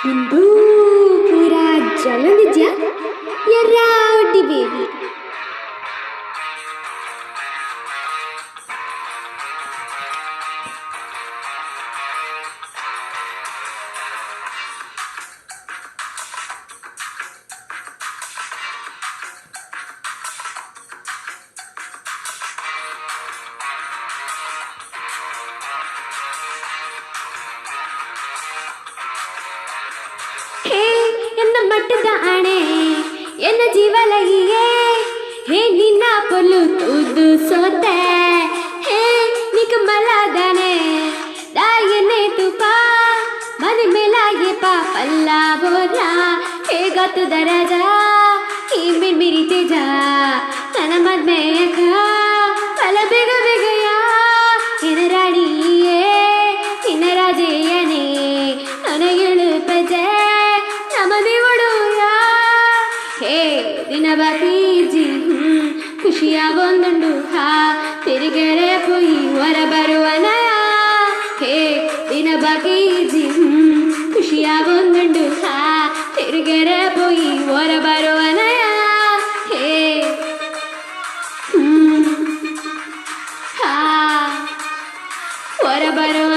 ನಿಂದು ಪೂರ ಜಲಂದಿದ್ಯಾ ಎರ್ರಾವಡ್ಡಿ ಬೇಬಿ. ಹೇ ಎನ್ನ ಮಟ್ಟದ ಆಣೆ ಎನ್ನ ಜೀವಲಗಿಯೇ ಹೇ ನಿನ್ನ ಪೊಲ್ಲು ತೂದು ಸೋತೆ ಹೇ ನಿಕ ಮಲದಾನೆ ದಾಯನೆ ತುಪಾ ಮನೆ ಮೇಲಾಗೆ ಪಾಪಲ್ಲ ಬೋರಾ ಹೇಗತ್ತು ದರಜ ಈ ಮಿರ್ಮಿರಿ ತೇಜ ನನ್ನ ಮದ್ಮೆಯಕ ಫಲ ಬೇಗ ಬೇಗಯ ಎನ ರಾಣಿಯೇ ನಿನ್ನ ರಾಜೇಯನೇ ನನಗೆಳು ಪಜೆ ನಮದಿ ಒಡುಯ ಹೇ ದಿನ ಬಾಕೀಜಿ ಖುಷಿಯ ಒಂದುಂಡು ಹಾ ತಿರುಗರೆ ಪೋಯಿ ಹೊರ ಬರುವನಯ ಹೇ ದಿನ ಬಾಕೀಜಿ ಖುಷಿಯ ಒಂದುಂಡು ಹಾ ತಿರುಗರೆ ಪೋಯಿ ಹೊರ ಬರುವನಯ ಹೇ ಹಾ ಹೊರ ಬರುವ